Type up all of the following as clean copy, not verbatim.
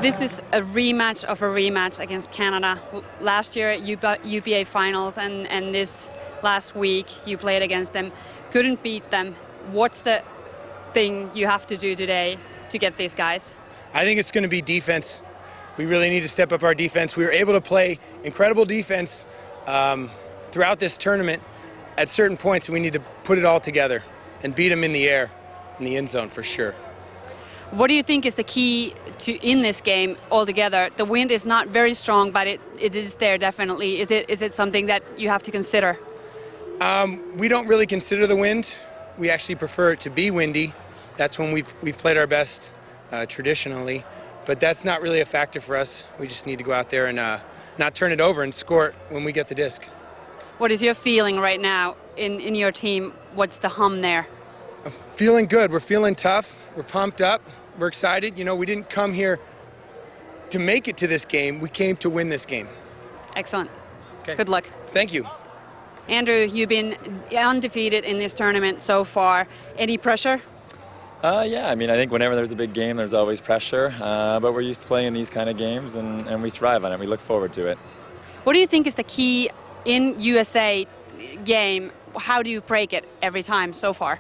This is a rematch against Canada. Last year you got UBA finals, and this last week you played against them. Couldn't beat them. What's the thing you have to do today to get these guys? I think it's going to be defense. We really need to step up our defense. We were able to play incredible defense throughout this tournament. At certain points, we need to put it all together and beat them in the air, in the end zone for sure. What do you think is the key in this game altogether? The wind is not very strong, but it is there definitely. Is it something that you have to consider? We don't really consider the wind. We actually prefer it to be windy. That's when we've played our best traditionally. But that's not really a factor for us. We just need to go out there and not turn it over and score it when we get the disc. What is your feeling right now in your team? What's the hum there? Feeling good. We're feeling tough. We're pumped up. We're excited. You know, we didn't come here to make it to this game. We came to win this game. Excellent. Okay. Good luck. Thank you. Andrew, you've been undefeated in this tournament so far. Any pressure? Yeah, I mean, I think whenever there's a big game, there's always pressure. But we're used to playing these kind of games, and we thrive on it. We look forward to it. What do you think is the key in USA game? How do you break it every time so far?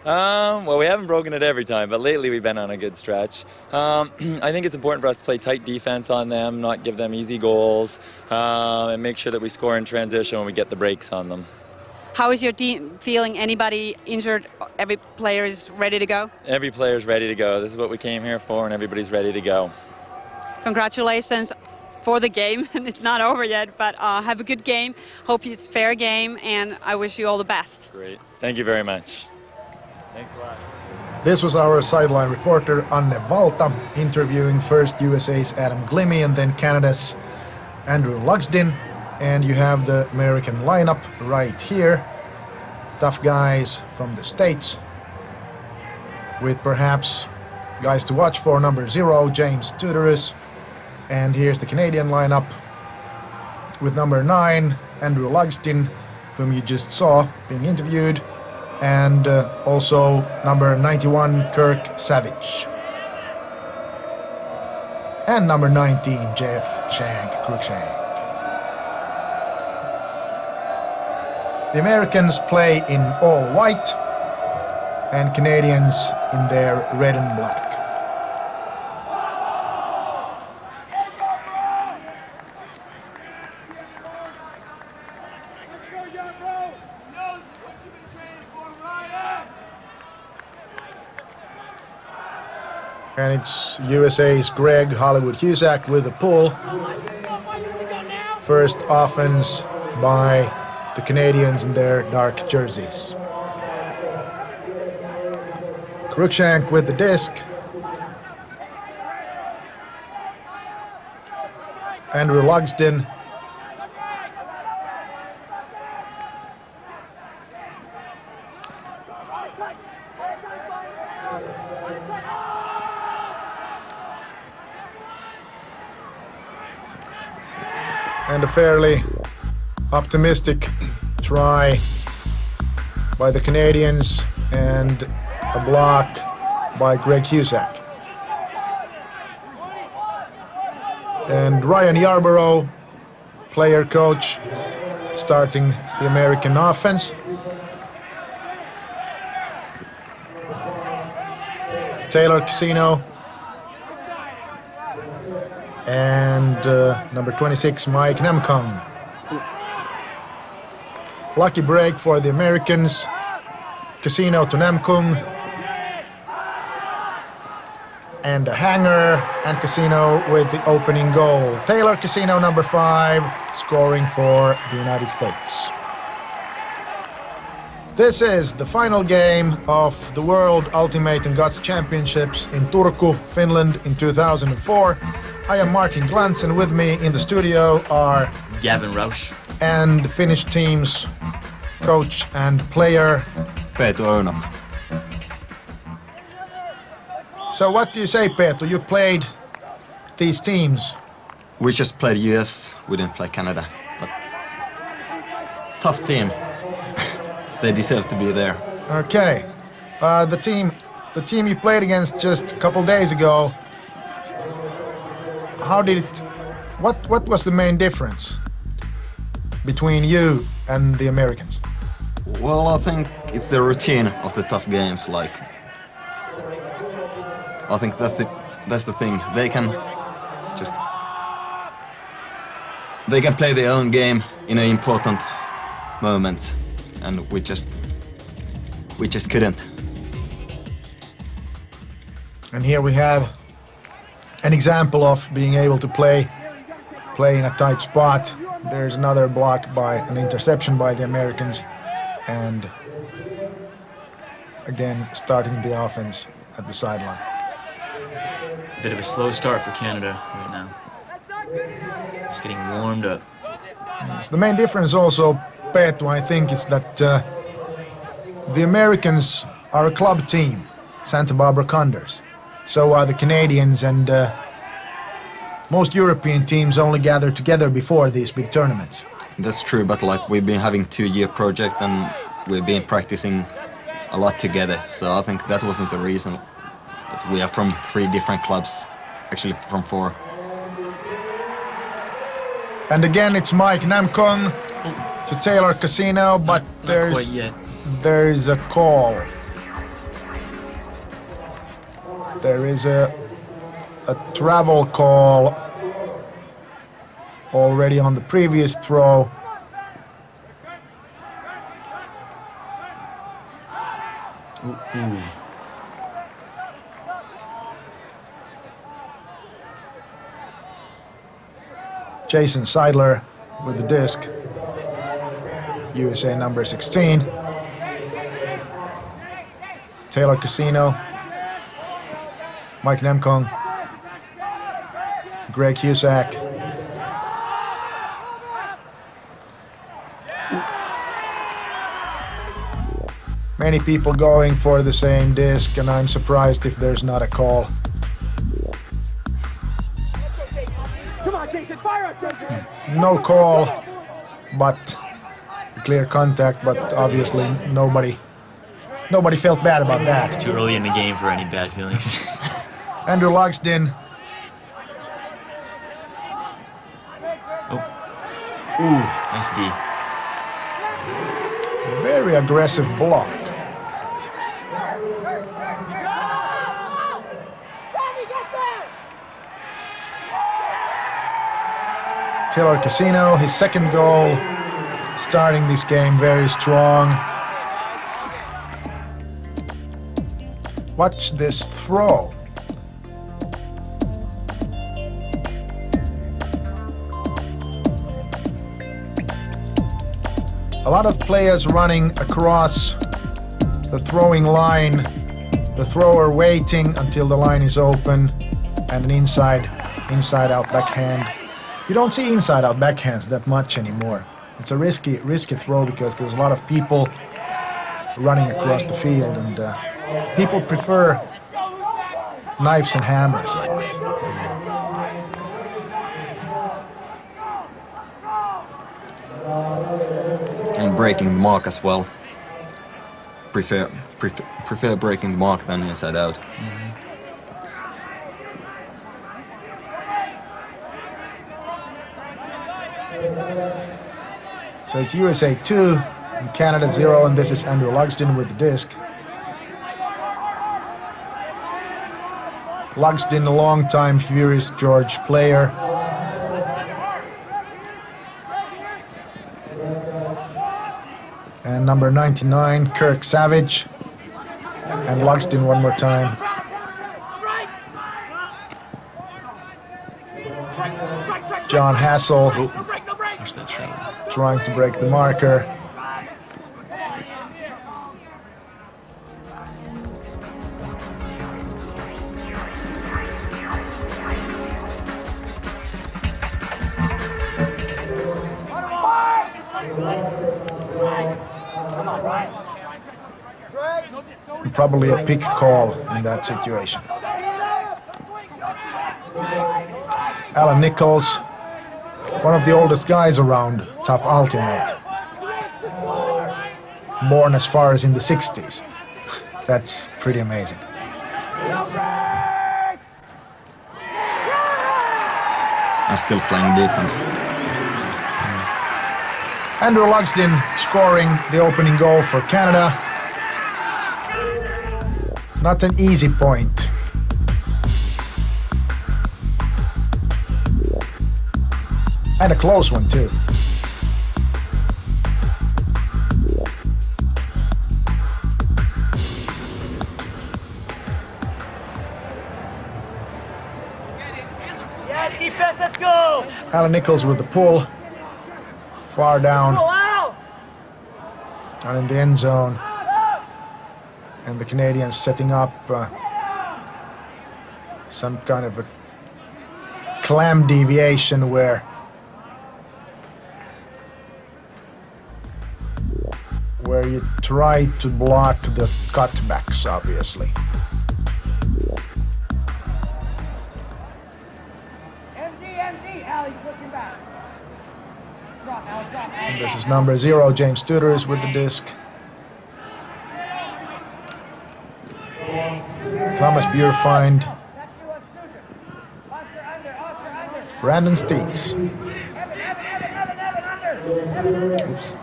Well, we haven't broken it every time, but lately we've been on a good stretch. I think it's important for us to play tight defense on them, not give them easy goals, and make sure that we score in transition when we get the breaks on them. How is your team feeling? Anybody injured? Every player is ready to go? Every player's ready to go. This is what we came here for, and everybody's ready to go. Congratulations for the game, and it's not over yet, but have a good game. Hope it's a fair game, and I wish you all the best. Great. Thank you very much. Thanks a lot. This was our sideline reporter Anne Valta interviewing first USA's Adam Glimmy and then Canada's Andrew Lugsden. And you have the American lineup right here. Tough guys from the States, with perhaps guys to watch for: number 0, James Tudorus. And here's the Canadian lineup with number 9, Andrew Lugsden, whom you just saw being interviewed, and also number 91, Kirk Savage. And number 19, Jeff Cruikshank. The Americans play in all white, and Canadians in their red and black. And it's USA's Greg Hollywood Husak with the pull. First offense by the Canadians in their dark jerseys. Cruikshank with the disc. Andrew Lugsden. And a fairly optimistic try by the Canadians, and a block by Greg Husak. And Ryan Yarborough, player coach, starting the American offense. Taylor Casino and number 26, Mike Nemkong. Lucky break for the Americans. Casino to Nemkung. And a hanger, and Casino with the opening goal. Taylor Casino, number 5, scoring for the United States. This is the final game of the World Ultimate and Guts Championships in Turku, Finland in 2004. I am Martin Glantz, and with me in the studio are Gavin Rausch and Finnish team's coach and player Peetu Ouna. So what do you say, Peetu? You played these teams. We just played US, we didn't play Canada, but tough team. They deserve to be there. Okay. The team you played against just a couple days ago, what was the main difference between you and the Americans? Well, I think it's the routine of the tough games. Like, I think that's the thing. They can play their own game in an important moment, and we just couldn't. And here we have an example of being able to play in a tight spot. There's another block by an interception by the Americans, and again starting the offense at the sideline. Bit of a slow start for Canada right now. Just getting warmed up. Yes, the main difference also, Peetu, I think, is that the Americans are a club team, Santa Barbara Condors. So are the Canadians, and most European teams only gather together before these big tournaments. That's true, but like we've been having 2-year project and we've been practicing a lot together. So I think that wasn't the reason that we are from 3 different clubs, actually from 4. And again, it's Mike Namkong to Taylor Casino, but Not quite yet. there's a call. There is a travel call already on the previous throw. Jason Seidler with the disc. USA number 16. Taylor Casino. Mike Nemkong. Greg Husak. Many people going for the same disc, and I'm surprised if there's not a call. Come on, Jason, fire up, Jason. No call, but clear contact, but obviously nobody felt bad about that. It's too early in the game for any bad feelings. Andrew Lugsden. Oh. Ooh, nice D. Very aggressive block. Taylor Casino, his second goal, starting this game very strong. Watch this throw. A lot of players running across the throwing line, the thrower waiting until the line is open, and an inside-out backhand. You don't see inside-out backhands that much anymore. It's a risky throw because there's a lot of people running across the field, and people prefer knives and hammers a lot. And breaking the mark as well. Prefer breaking the mark than inside out. So it's USA 2, and Canada 0, and this is Andrew Lugsden with the disc. Lugsden, a long-time Furious George player. And number 99, Kirk Savage. And Lugsden one more time. John Hassel Watch that shot. trying to break the marker. Probably a pick call in that situation. Alan Nichols, one of the oldest guys around Top Ultimate. Born as far as in the 60s. That's pretty amazing. And still playing defense. Andrew Lugsden scoring the opening goal for Canada. Not an easy point. And a close one too. Yeah, defense, let's go. Alan Nichols with the pull. Far down. Down in the end zone. And the Canadians setting up some kind of a clam deviation where you try to block the cutbacks, obviously. And this is number 0, James Tudors with the disc. Thomas Burefind. Brandon Steets. Oops.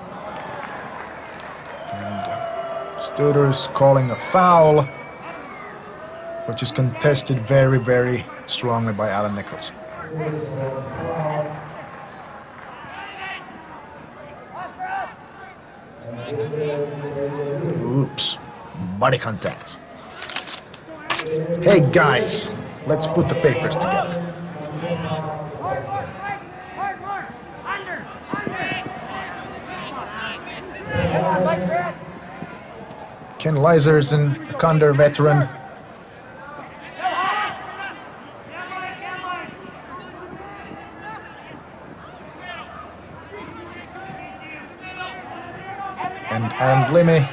And Studers calling a foul, which is contested very, very strongly by Alan Nichols. Oops. Body contact. Hey guys, let's put the papers together. Ken Leisersen, a Condor veteran. And Adam Glimme.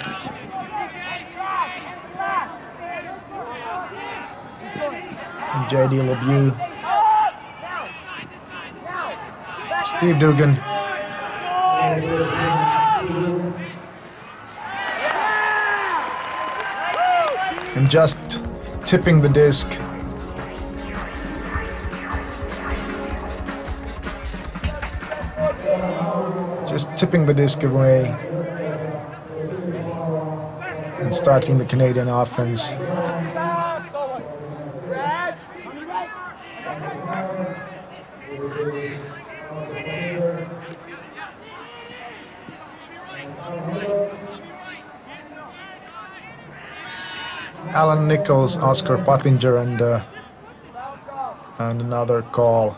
And JD LeBeau. Steve Dugan. And just tipping the disc. Just tipping the disc away. And starting the Canadian offense. Alan Nichols, Oscar Pottinger, and another call.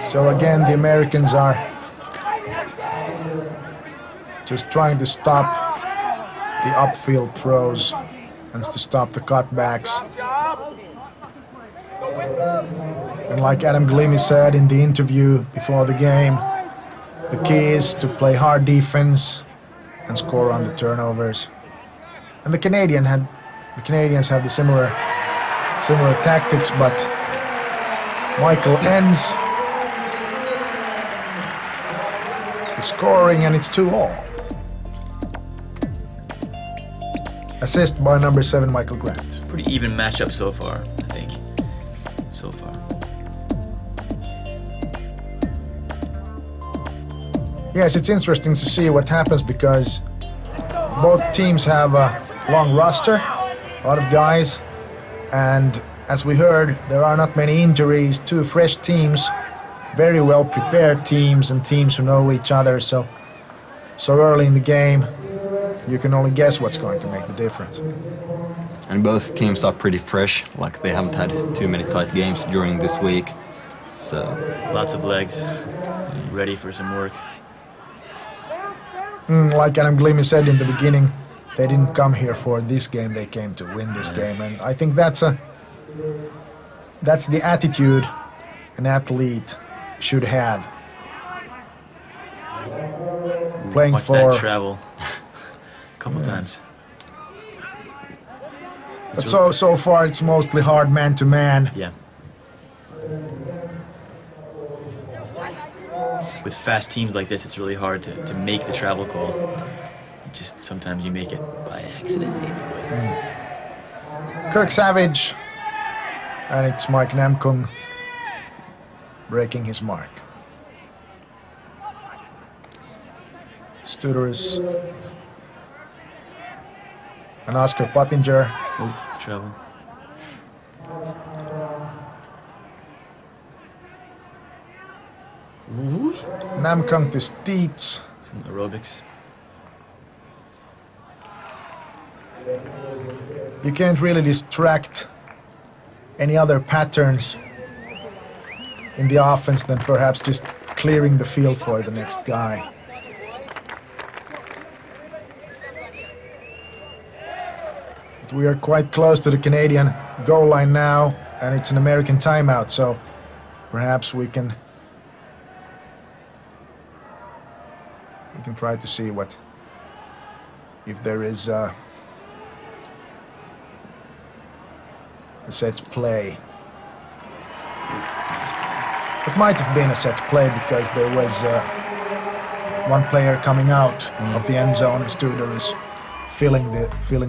So again, the Americans are just trying to stop the upfield throws and to stop the cutbacks. And like Adam Glimme said in the interview before the game, the key is to play hard defense and score on the turnovers. And the Canadians have the similar tactics, but Michael ends the scoring, and it's 2-2. Assist by number 7, Michael Grant. Pretty even matchup so far, I think. So far. Yes, it's interesting to see what happens because both teams have a long roster, a lot of guys, and as we heard, there are not many injuries. 2 fresh teams, very well prepared teams and teams who know each other. So early in the game, you can only guess what's going to make the difference. And both teams are pretty fresh, like they haven't had too many tight games during this week. So lots of legs, ready for some work. Like Adam Glimme said in the beginning, they didn't come here for this game, they came to win this game. And I think that's the attitude an athlete should have. Playing Watch for that travel a couple times. But so far it's mostly hard man-to-man. Yeah. With fast teams like this, it's really hard to make the travel call. Just sometimes you make it by accident, maybe. Kirk Savage, and it's Mike Namkung breaking his mark. Studerus and Oscar Pottinger. Oh, travel. Namkung to Steets. Some aerobics. You can't really distract any other patterns in the offense than perhaps just clearing the field for the next guy. But we are quite close to the Canadian goal line now, and it's an American timeout, so perhaps we can try to see if there is a set play. It might have been a set play because there was one player coming out of the end zone and Studerus filling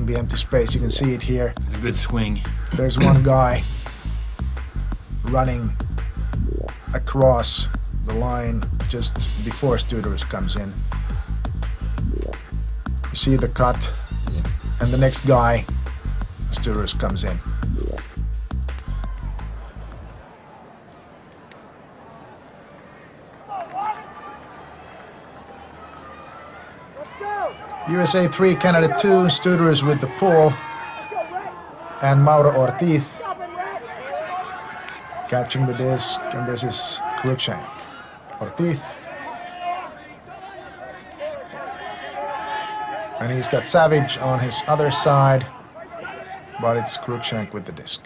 the empty space. You can see it here. It's a good swing. There's one guy running across the line just before Studerus comes in. You see the cut, and the next guy, Studerus, comes in. Let's go! USA 3, Canada 2, Studers with the pull. And Mauro Ortiz catching the disc, and this is Cruikshank. Ortiz. And he's got Savage on his other side, but it's Cruikshank with the disc.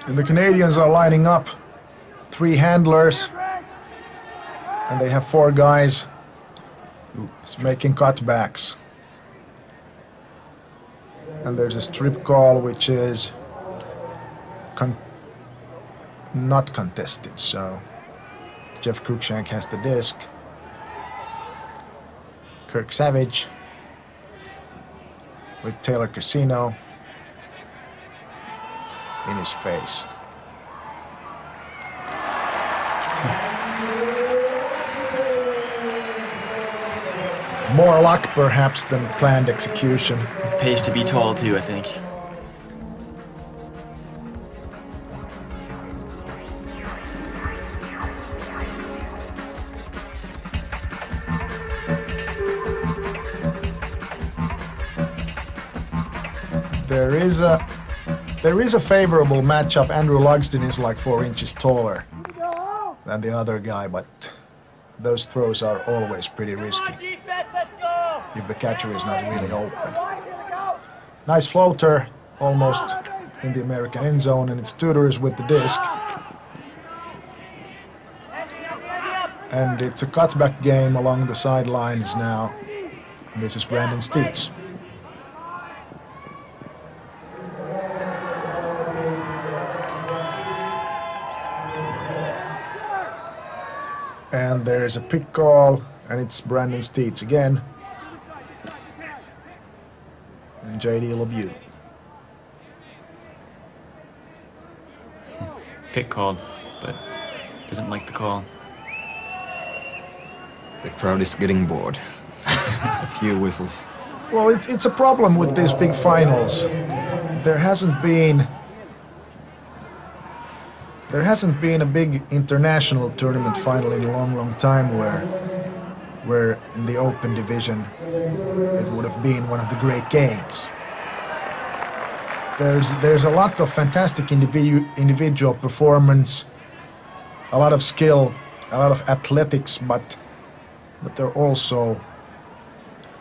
And the Canadians are lining up 3 handlers, and they have 4 guys making cutbacks. And there's a strip call which is not contested, so Jeff Cruikshank has the disc. Kirk Savage with Taylor Casino in his face. More luck perhaps than planned execution. Pays to be tall too, I think. There is a favorable matchup. Andrew Lugsden is like 4 inches taller than the other guy, but those throws are always pretty risky if the catcher is not really open. Nice floater, almost in the American end zone, and it's Tudors with the disc. And it's a cutback game along the sidelines now. And this is Brandon Steets. And there's a pick call, and it's Brandon Steets again. And JD LeBeau. Pick called, but doesn't like the call. The crowd is getting bored. A few whistles. Well, it's a problem with these big finals. There hasn't been a big international tournament final in a long time where in the open division it would have been one of the great games. There's a lot of fantastic individual performance, a lot of skill, a lot of athletics, but there are also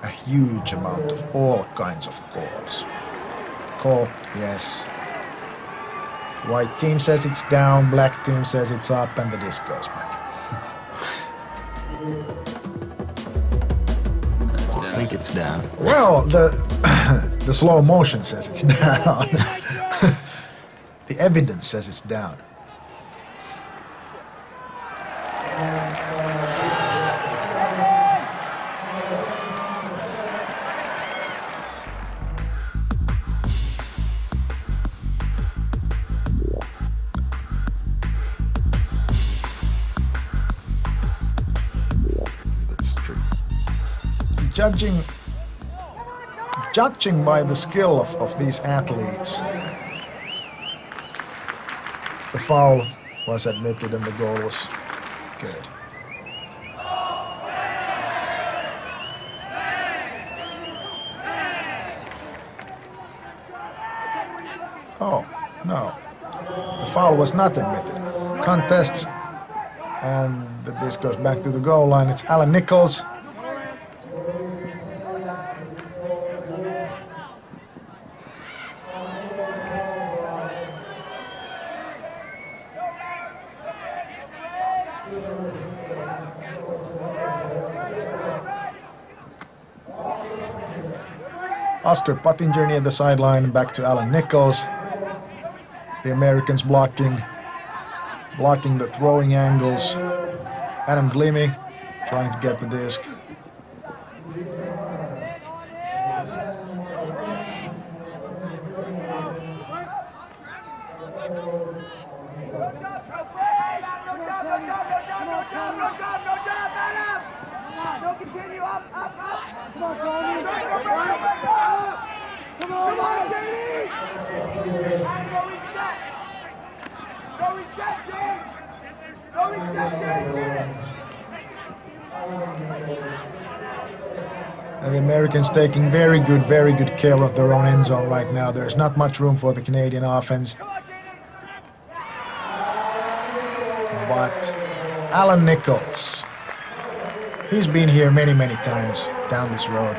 a huge amount of all kinds of calls. Call, yes. White team says it's down, black team says it's up, and the disc goes back. I think it's down. Well, the slow motion says it's down. The evidence says it's down. Judging by the skill of these athletes, the foul was admitted and the goal was good. Oh, no. The foul was not admitted. Contests, and this goes back to the goal line. It's Alan Nichols. Oscar Pottinger near the sideline, back to Alan Nichols. The Americans blocking the throwing angles. Adam Glimmy trying to get the disc. And the Americans taking very good care of their own end zone right now. There's not much room for the Canadian offense. But Alan Nichols, he's been here many times down this road.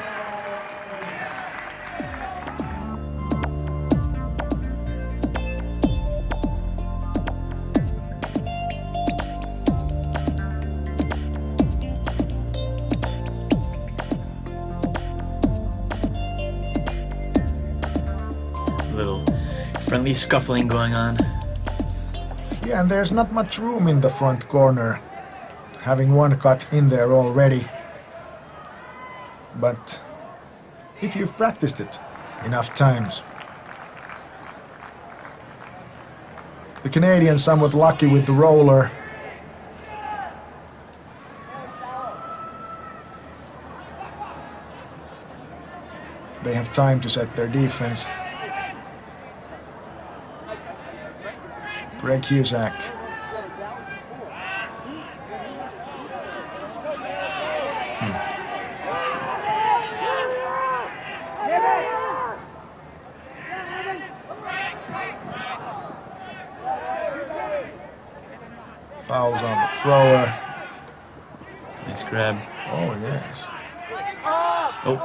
Little friendly scuffling going on. Yeah, and there's not much room in the front corner, having one cut in there already. But if you've practiced it enough times. The Canadians somewhat lucky with the roller. They have time to set their defense. Greg Husak. Fouls on the thrower. Nice grab. Oh, yes. Oh.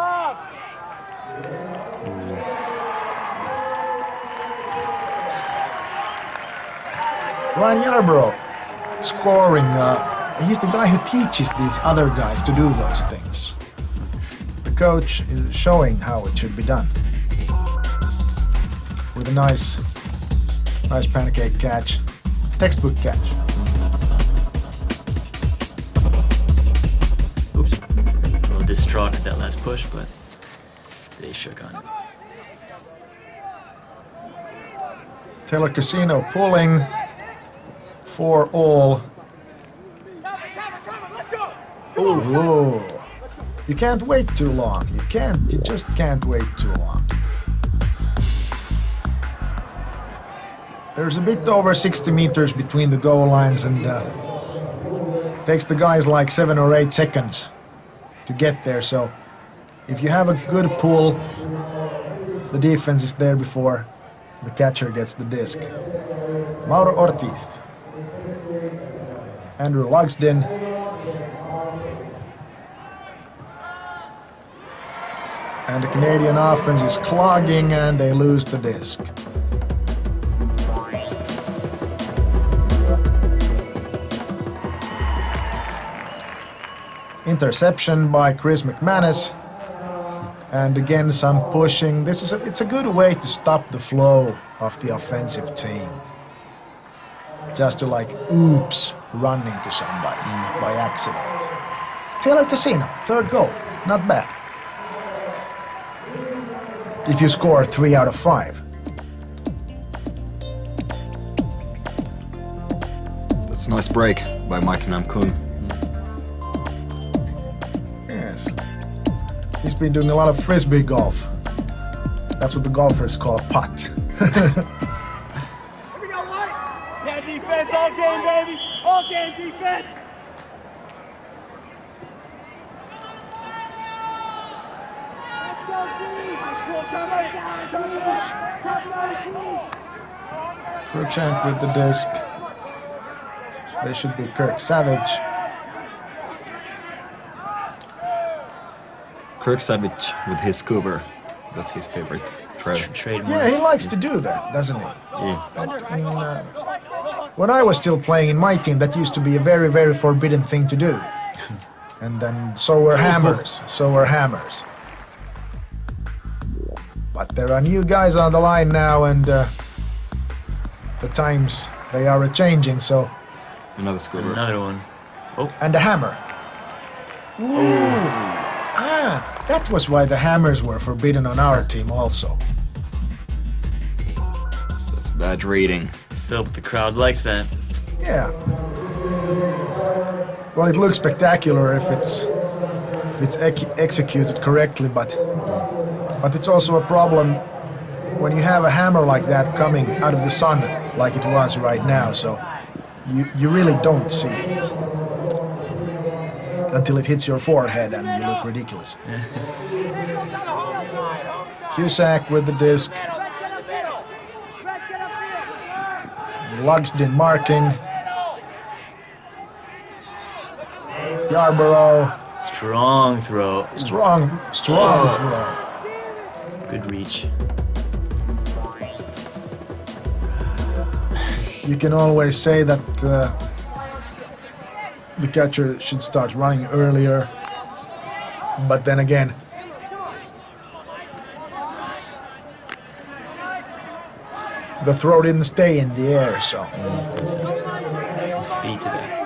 Ryan Yarborough scoring. He's the guy who teaches these other guys to do those things. The coach is showing how it should be done. With a nice pancake catch. Textbook catch. Oops. A little distraught at that last push, but they shook on it. Taylor Casino pulling. 4 all. Oh, you can't wait too long. You just can't wait too long. There's a bit over 60 meters between the goal lines, and takes the guys like 7 or 8 seconds to get there. So if you have a good pull, the defense is there before the catcher gets the disc. Mauro Ortiz. Andrew Lugsden. And the Canadian offense is clogging, and they lose the disc. Interception by Chris McManus. And again, some pushing. It's a good way to stop the flow of the offensive team. Just to oops, run into somebody by accident. Taylor Casino, 3rd goal, not bad. If you score 3 out of 5. That's a nice break by Mike Namkung. Yes. He's been doing a lot of frisbee golf. That's what the golfers call putt. Yeah, defense, all game, baby. All game defense. Let's go, Cruikshank with the disc. They should be Kirk Savage. Kirk Savage with his Cooper. That's his favorite throw. Trademark. Yeah, he likes to do that, doesn't he? Yeah. But when I was still playing in my team, that used to be a very forbidden thing to do. And then so were hammers. But there are new guys on the line now, and the times, they are a-changing, so... Another scorer. Another one. Oh. And a hammer. Ooh. Ah, that was why the hammers were forbidden on our team also. That's bad reading. Still, the crowd likes that. Yeah. Well, it looks spectacular if it's executed correctly, but it's also a problem when you have a hammer like that coming out of the sun like it was right now, so you really don't see it until it hits your forehead and you look ridiculous. Cusack with the disc. Lugsden marking. Yarborough. Strong throw. Strong throw. Good reach. You can always say that the catcher should start running earlier, but then again, the throw didn't stay in the air, so. Some speed to that.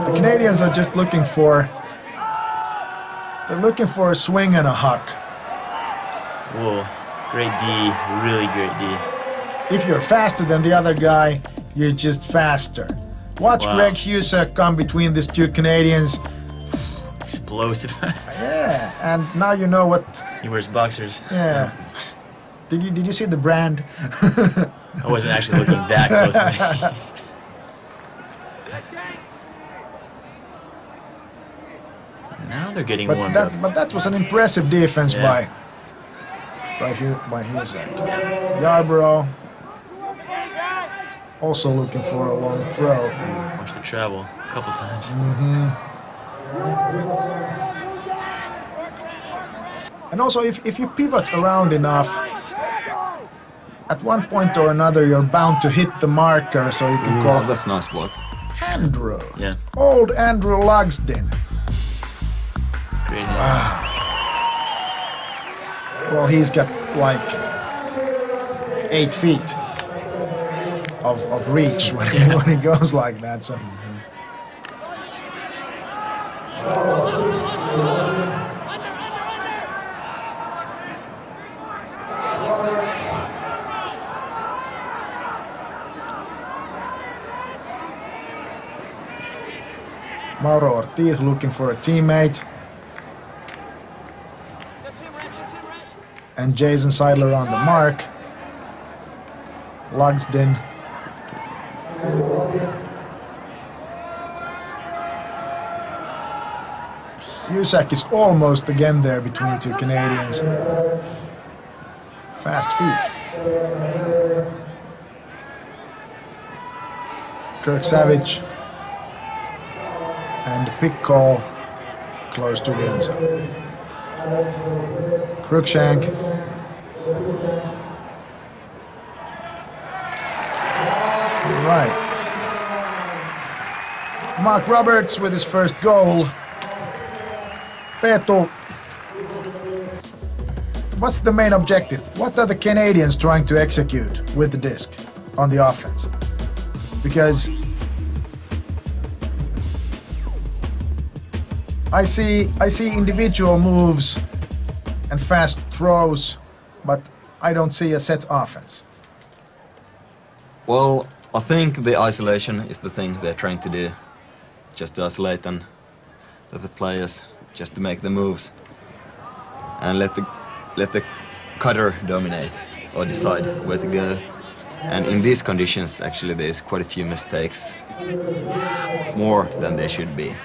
The Canadians are just looking for a swing and a huck. Whoa, great D, really great D. If you're faster than the other guy, you're just faster. Watch Greg Husak come between these two Canadians. Explosive. Yeah, and now you know what. He wears boxers. Yeah. Did you see the brand? I wasn't actually looking that closely. Now they're getting warmed up. But that was an impressive defense by Husak. Yarborough also looking for a long throw. Watch the travel a couple times. And also, if you pivot around enough, at one point or another, you're bound to hit the marker, so you can call. That's nice work. Andrew. Yeah. Old Andrew Lugsden. Great hands. Well, he's got like 8 feet of reach when he goes like that. So. Mauro Ortiz looking for a teammate. And Jason Seidler on the mark. Lugsden. Husak is almost again there between two Canadians. Fast feet. Kirk Savage. And pick call close to the end zone. Cruikshank. Right. Mark Roberts with his first goal. Petu, what's the main objective? What are the Canadians trying to execute with the disc on the offense? Because I see individual moves and fast throws, but I don't see a set offense. Well, I think the isolation is the thing they're trying to do. Just to isolate and let the players just to make the moves and let the cutter dominate or decide where to go. And in these conditions, actually, there's quite a few mistakes, more than there should be.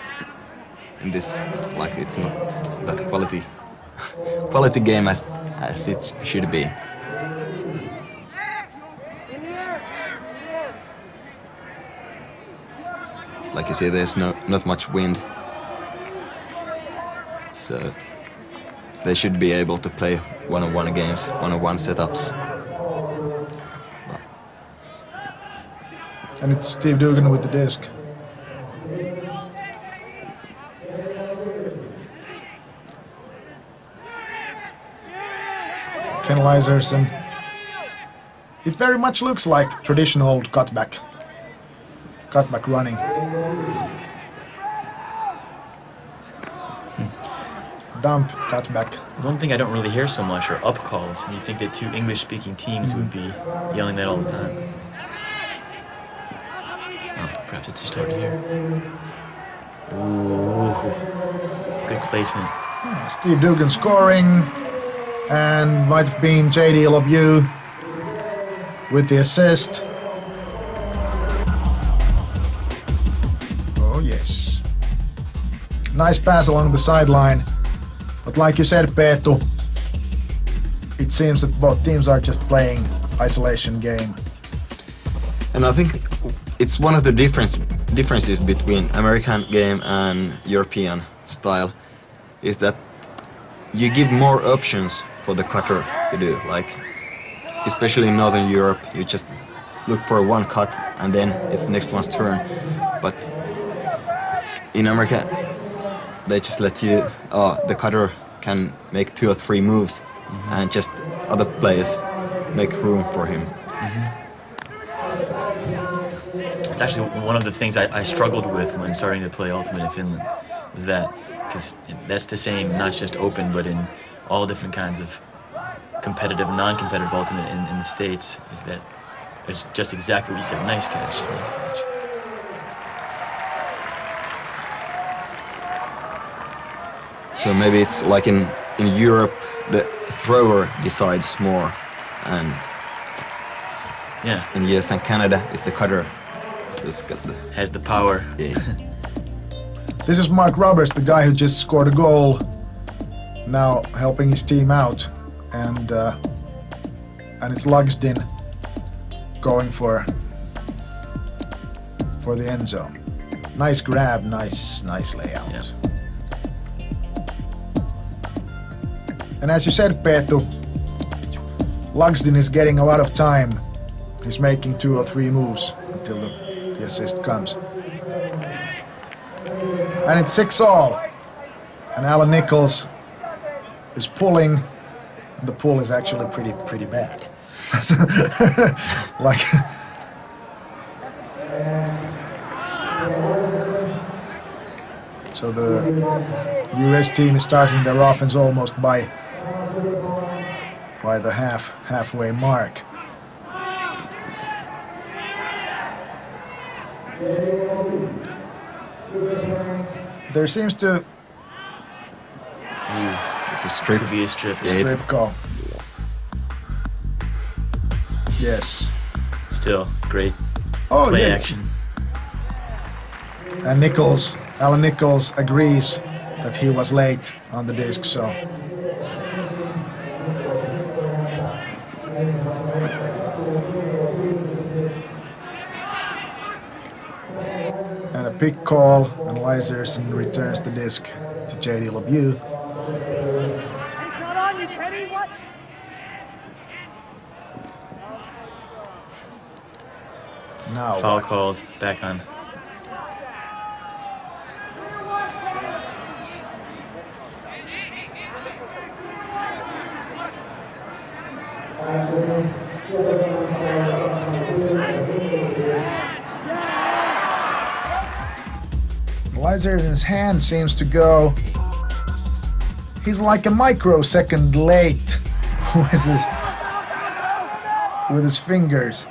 In this, like, it's not that quality game as it should be. Like you say, there's not much wind, so they should be able to play one-on-one games, one-on-one setups. And it's Steve Dugan with the disc. Penalizers, and it very much looks like traditional cutback running. Dump, cutback. One thing I don't really hear so much are up calls. You'd think that two English-speaking teams would be yelling that all the time. Perhaps it's started here. Ooh, good placement. Steve Dugan scoring, and might have been J.D. LeBeau with the assist. Oh yes. Nice pass along the sideline. But like you said, Peetu, it seems that both teams are just playing isolation game. And I think it's one of the differences between American game and European style is that you give more options for the cutter to do. Like, especially in Northern Europe, you just look for one cut and then it's next one's turn. But in America, they just let you, the cutter can make 2 or 3 moves and just other players make room for him. It's actually one of the things I struggled with when starting to play Ultimate in Finland, was that, because that's the same, not just Open, but in all different kinds of competitive, non-competitive Ultimate in the States, is that it's just exactly what you said. Nice catch, nice catch. So maybe it's like in Europe, the thrower decides more, and yeah, in US and Canada, it's the cutter who's got the... has the power. Yeah. This is Mark Roberts, the guy who just scored a goal, now helping his team out, and it's Lugsden going for the end zone. Nice grab, nice layout. Yeah. And as you said, Peetu, Lugsden is getting a lot of time. He's making 2 or 3 moves until the assist comes. And it's 6-all. And Alan Nichols is pulling. And the pull is actually pretty bad. Like, so the US team is starting their offense almost by the halfway mark. There seems to... It's a strip. Could be a strip. Strip call. Yes. Still, great Oh, play yeah. action. And Alan Nichols agrees that he was late on the disc, so... And a pick call, and Lyserson returns the disc to J.D. LeBeau. It's not on you, Kenny. What? Now Foul what? called, back on. Lyserson's hand seems to go... He's like a microsecond late with his fingers.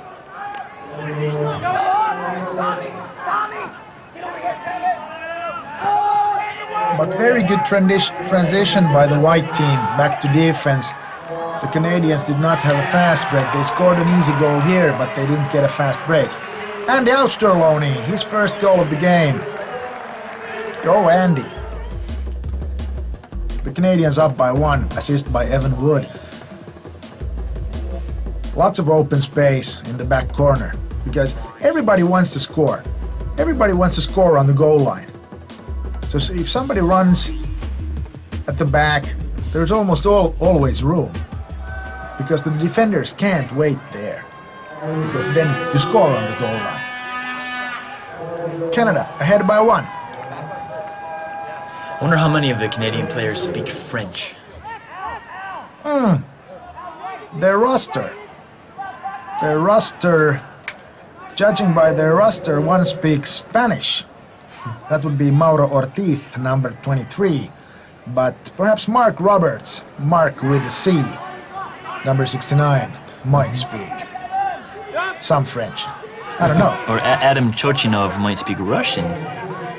But very good transition by the white team back to defense. The Canadians did not have a fast break. They scored an easy goal here, but they didn't get a fast break. Andy Austerloni, his first goal of the game. Go Andy. The Canadians up by 1, assist by Evan Wood. Lots of open space in the back corner because everybody wants to score. Everybody wants to score on the goal line. So if somebody runs at the back, there's almost always room because the defenders can't wait there because then you score on the goal line. Canada ahead by 1. I wonder how many of the Canadian players speak French. Their roster, judging by their roster, one speaks Spanish. That would be Mauro Ortiz, number 23. But perhaps Mark Roberts, Mark with a C, number 69, might speak some French. I don't know. Or Adam Chochinov might speak Russian.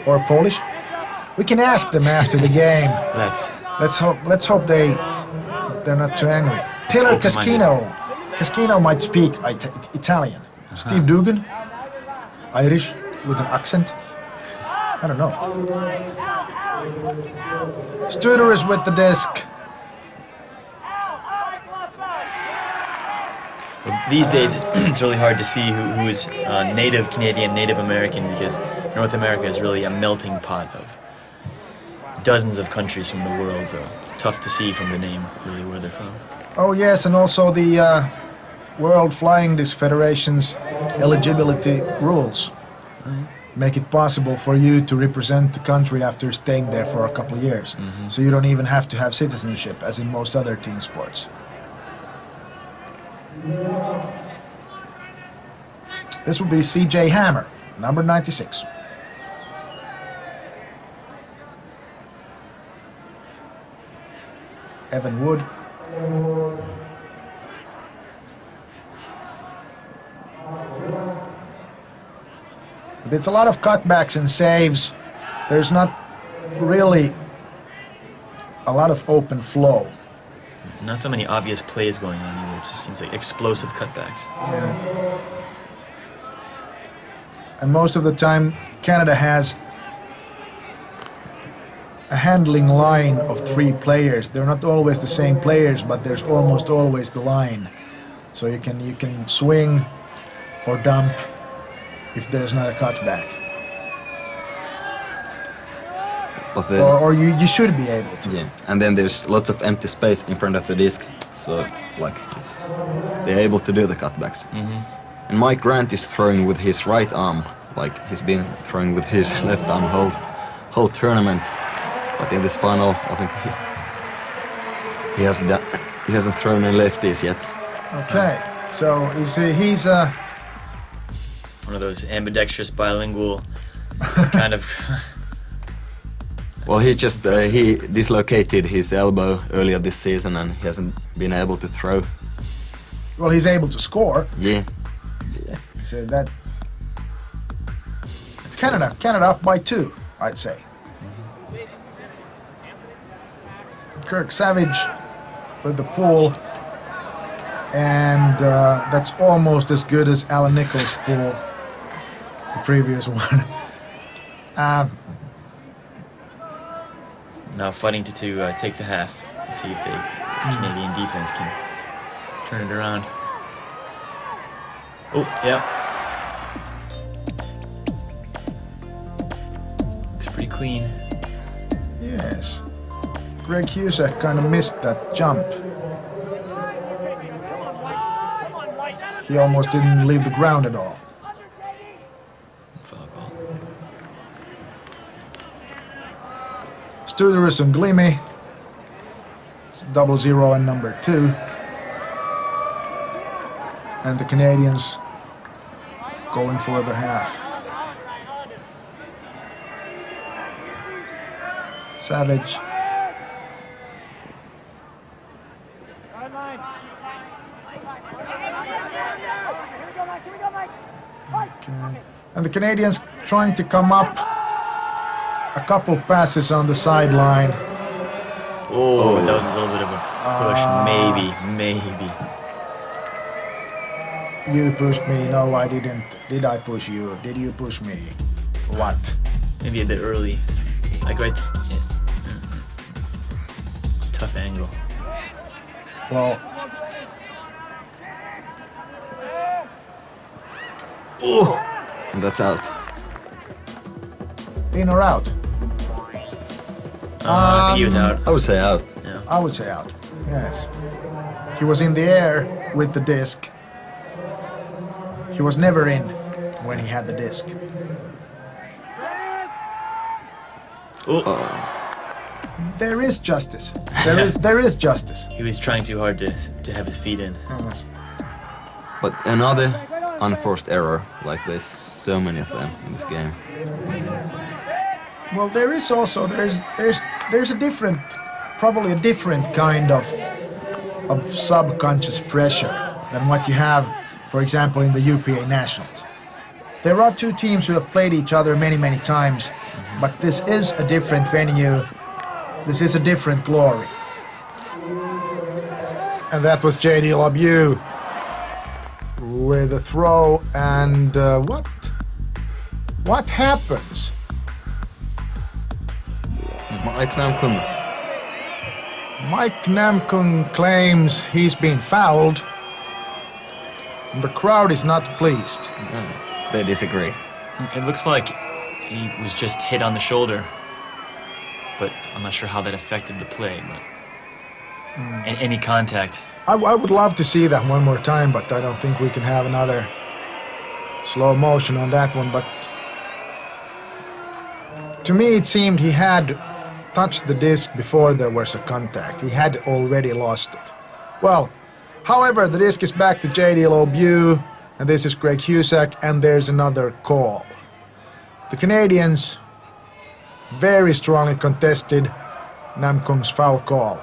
Or Polish. We can ask them after the game. That's Let's hope they're not too angry. Taylor Open-minded. Cascino might speak Italian. Steve Dugan, Irish with an accent. I don't know. Studer is with the disc. These days, it's really hard to see who is native Canadian, Native American, because North America is really a melting pot of dozens of countries from the world, so it's tough to see from the name really where they're from. Oh yes, and also the World Flying Disc Federation's eligibility rules make it possible for you to represent the country after staying there for a couple of years. So you don't even have to have citizenship, as in most other team sports. This would be CJ Hammer, number 96. Evan Wood. But it's a lot of cutbacks and saves. There's not really a lot of open flow. Not so many obvious plays going on either. It just seems like explosive cutbacks. Yeah. And most of the time, Canada has a handling line of 3 players. They're not always the same players, but there's almost always the line. So you can swing or dump if there's not a cutback. But then, Or you should be able to. yeah, and then there's lots of empty space in front of the disc, so like they're able to do the cutbacks. And Mike Grant is throwing with his right arm, like he's been throwing with his left arm whole tournament. But in this final, I think he hasn't thrown in lefties yet. Okay, so he's One of those ambidextrous, bilingual kind of. Well, he dislocated his elbow earlier this season, and he hasn't been able to throw. well, he's able to score. Yeah. So that Canada up by 2, I'd say. Kirk Savage with the pull, and that's almost as good as Alan Nichols' pull, the previous one. Now fighting to take the half and see if the Canadian defense can turn it around. Oh, yeah. Looks pretty clean. Yes. Greg Husek kind of missed that jump. He almost didn't leave the ground at all. Foul call. Studerus and Glimi. 0-0 and number 2. And the Canadians going for the half. Savage. Okay. And the Canadians trying to come up. A couple passes on the sideline. Oh, that was a little bit of a push. Maybe. You pushed me. No, I didn't. Did I push you? Did you push me? What? Maybe a bit early. Like right. Yeah. Tough angle. Well, And that's out. in or out? I think he was out. I would say out. Yeah. I would say out. Yes. He was in the air with the disc. He was never in when he had the disc. Oh. There is justice. There is justice. He was trying too hard to have his feet in. Yes. But another unforced error, like there's so many of them in this game. Well, there is also there's a different, probably a different kind of subconscious pressure than what you have, for example, in the UPA Nationals. There are two teams who have played each other many times, but this is a different venue. This is a different glory. And that was J.D. LeBeau with a throw, and what happens? Mike Namkung claims he's been fouled. The crowd is not pleased. They disagree. It looks like he was just hit on the shoulder, but I'm not sure how that affected the play. But any contact. I would love to see that one more time, but I don't think we can have another slow motion on that one. But to me, it seemed he had touched the disc before there was a contact. He had already lost it. Well, however, the disc is back to J.D. LeBeau, and this is Greg Husak, and there's another call. The Canadians very strongly contested Namkung's foul call.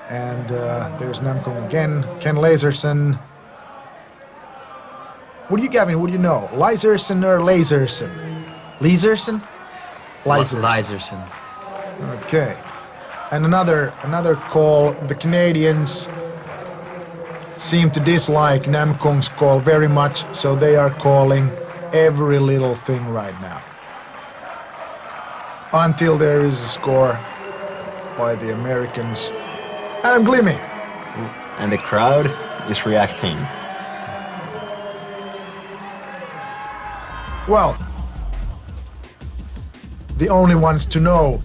And there's Namkung again, Ken Laserson. What do you, Gavin, what do you know? Laserson or Laserson? Laserson? Laserson. Okay. And another call. The Canadians seem to dislike Namkung's call very much, so they are calling every little thing right now. Until there is a score by the Americans. Adam Glimmy. And the crowd is reacting. Well, the only ones to know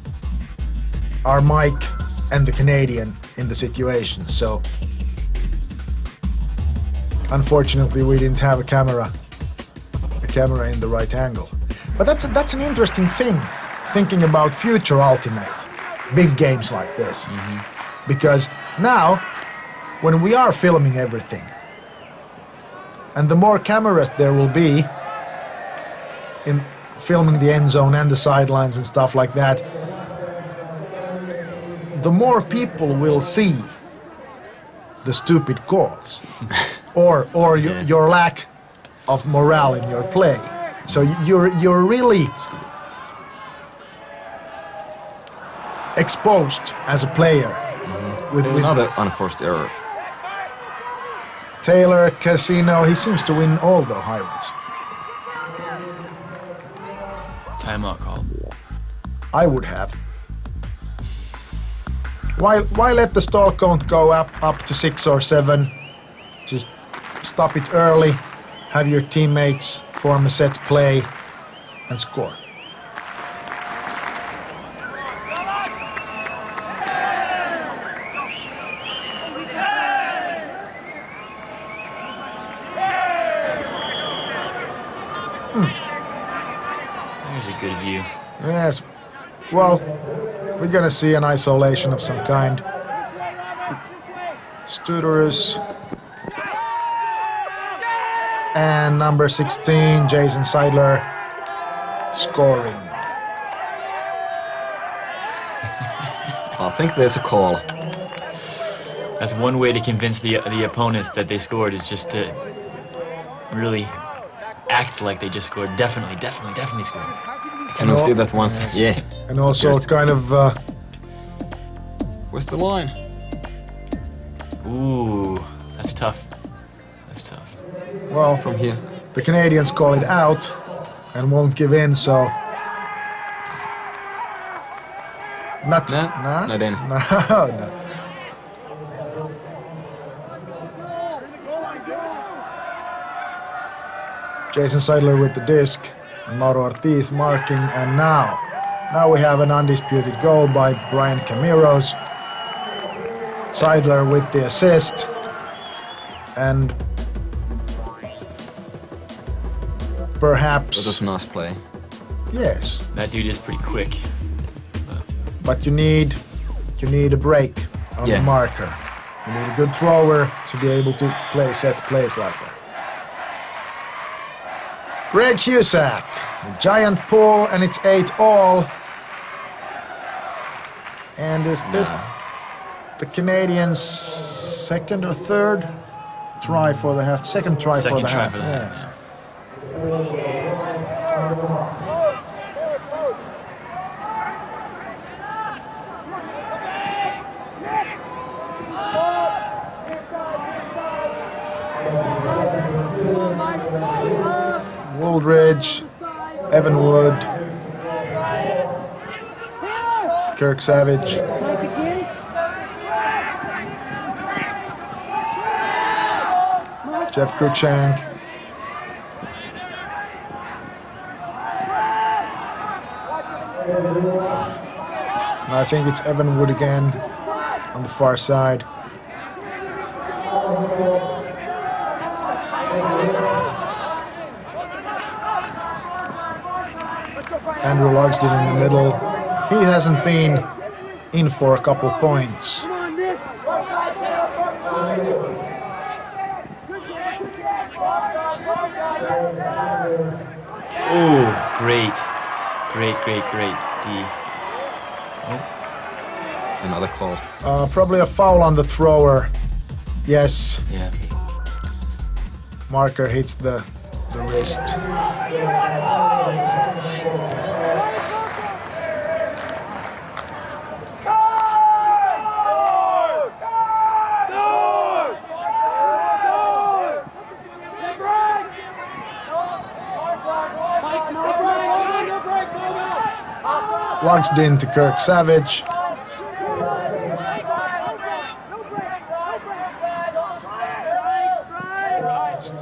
are Mike and the Canadian in the situation, so unfortunately we didn't have a camera in the right angle. But that's an interesting thing, thinking about future Ultimate, big games like this. Because now, when we are filming everything, and the more cameras there will be in filming the end zone and the sidelines and stuff like that, the more people will see the stupid calls or your lack of morale in your play. So you're really exposed as a player. With another unforced error. Taylor Casino, he seems to win all the high ones. Timeout call. I would have. Why let the stall count go up to 6 or 7? Just stop it early, have your teammates form a set play and score. There's a good view. Yes. Well, we're gonna see an isolation of some kind. Studerus. And number 16, Jason Seidler, scoring. I think there's a call. That's one way to convince the opponents that they scored, is just to really act like they just scored. Definitely scored. Can we see that once? Yes. Yeah. And also kind of... Where's the line? Ooh, that's tough. That's tough. Well, From here. the Canadians call it out and won't give in, so... Not... No, Nah? not in. No. Jason Seidler with the disc, and Mauro Ortiz marking, and now we have an undisputed goal by Brian Camiros. Seidler with the assist, and perhaps... That was a nice play. Yes, That dude is pretty quick. but you need a break on the marker. You need a good thrower to be able to play set plays like that. Greg Husak, a giant pull, and it's 8-all. And is this the Canadians' second or third try for the half? Second try for the half. Yes. Savage, Evan Wood, Kirk Savage, Jeff Cruikshank, and I think it's Evan Wood again on the far side. Andrew Lugsden in the middle. He hasn't been in for a couple points. Oh, great. Another call. Probably a foul on the thrower. Yes, Yeah. marker hits the wrist. Lugsden to Kirk Savage.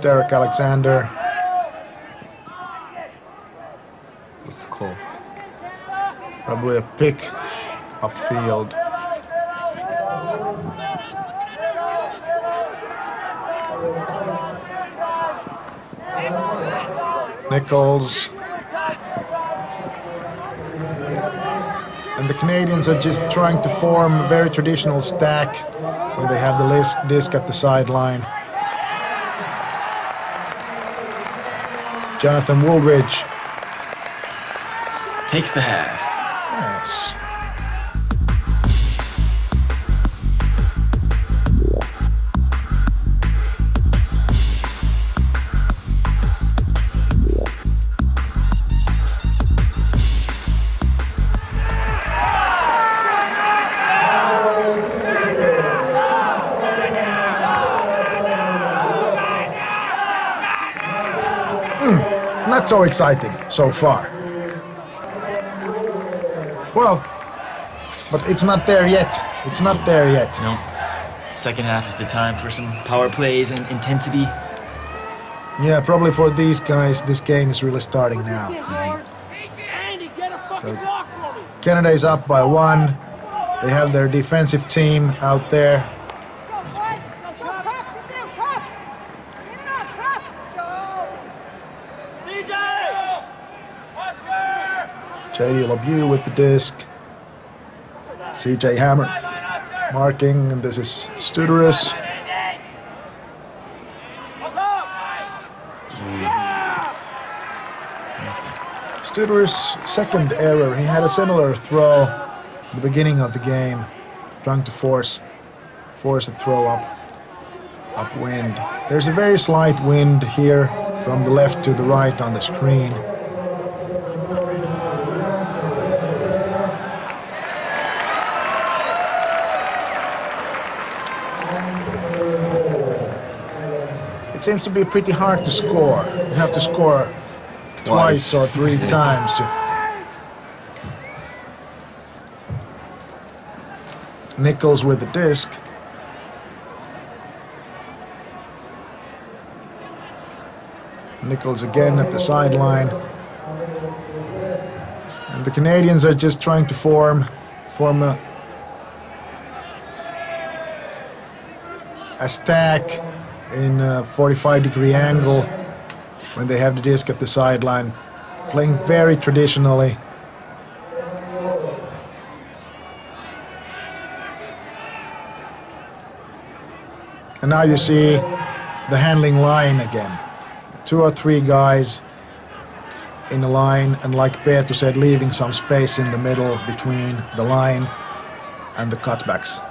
Derek Alexander. What's the call? Probably a pick upfield. Nichols. And the Canadians are just trying to form a very traditional stack when they have the disc at the sideline. Jonathan Woolridge. Takes the half. Yes. Not so exciting so far. Well, but it's not there yet. It's not there yet. No. Second half is the time for some power plays and intensity. Yeah, probably for these guys, this game is really starting now. So Canada is up by 1. They have their defensive team out there. J.D. LeBeau with the disc. C.J. Hammer marking, and this is Studerus. Studerus' second error. He had a similar throw at the beginning of the game, trying to force a throw upwind. There's a very slight wind here from the left to the right on the screen. It seems to be pretty hard to score. You have to score twice or 3 times to. Nichols with the disc. Nichols again at the sideline. And the Canadians are just trying to form a stack in a 45-degree angle when they have the disc at the sideline, playing very traditionally. And now you see the handling line again. 2 or 3 guys in a line, and like Peetu said, leaving some space in the middle between the line and the cutbacks.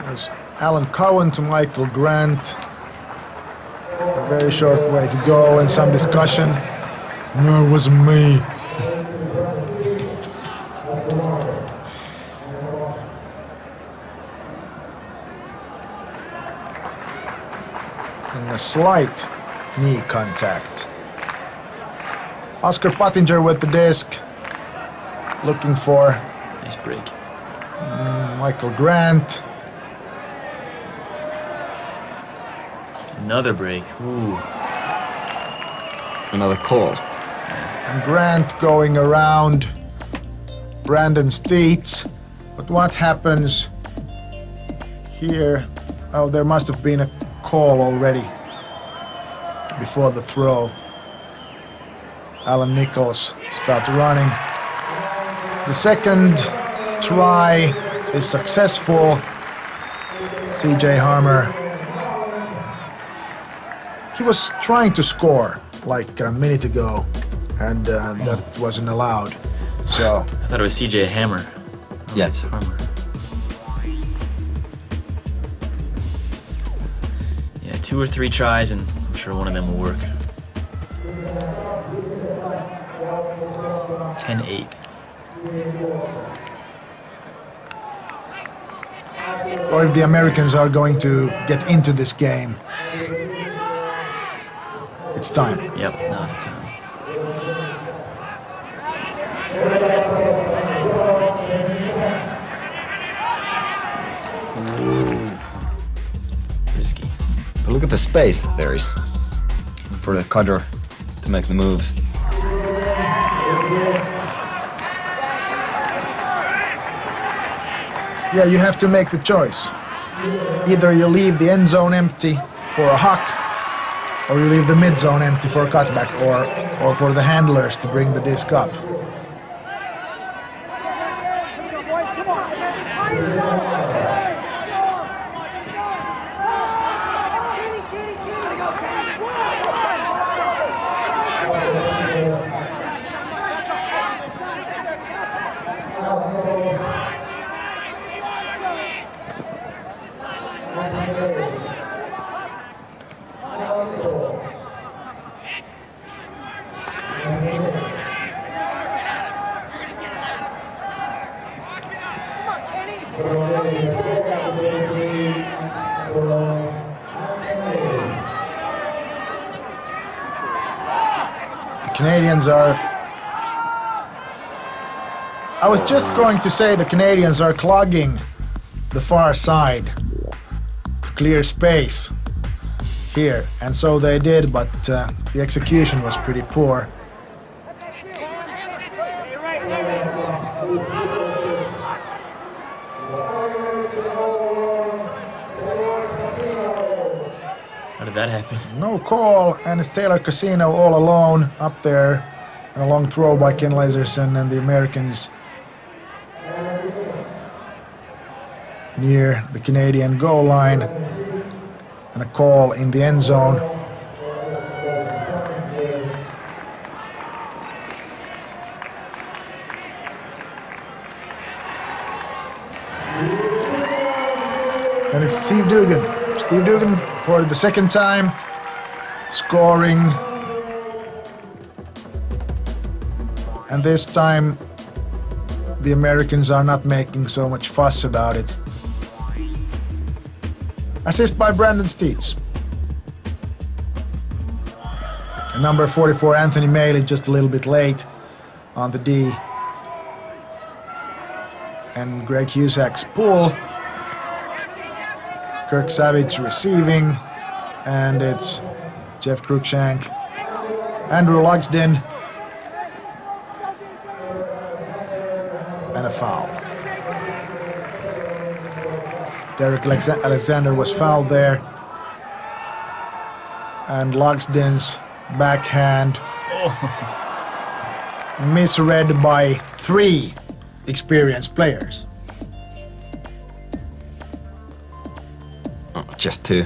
There's Alan Cowan to Michael Grant. Very short way to go and some discussion. No, it wasn't me. And a slight knee contact. Oscar Pottinger with the disc. Looking for Nice break. Michael Grant. Another break. Ooh. Another call. And Grant going around Brandon Steets. But what happens here? Oh, there must have been a call already before the throw. Alan Nichols started running. The second try is successful. CJ Harmer. He was trying to score like a minute ago, and that wasn't allowed. So I thought it was CJ Hammer. Oh, Yeah. it's Harmer. Yeah, 2 or 3 tries, and I'm sure one of them will work. 10-8. or if the Americans are going to get into this game, it's time. Yep, now's the time. Risky. But look at the space there is for the cutter to make the moves. Yeah, you have to make the choice. Either you leave the end zone empty for a huck, or you leave the mid zone empty for a cutback, or for the handlers to bring the disc up. Canadians are... I was just going to say the Canadians are clogging the far side to clear space here, and so they did, but the execution was pretty poor. How did that happen? No call, and it's Taylor Casino all alone up there, and a long throw by Ken Laserson and the Americans near the Canadian goal line, and a call in the end zone. And it's Steve Dugan. Steve Dugan for the second time, scoring. And this time, the Americans are not making so much fuss about it. Assist by Brandon Steets. And number 44, Anthony Maley, just a little bit late on the D. And Greg Husak's pull. Kirk Savage receiving, and it's Jeff Cruikshank, Andrew Lugsden, and a foul. Derek Alexander was fouled there, and Lugsden's backhand misread by 3 experienced players. Just 2.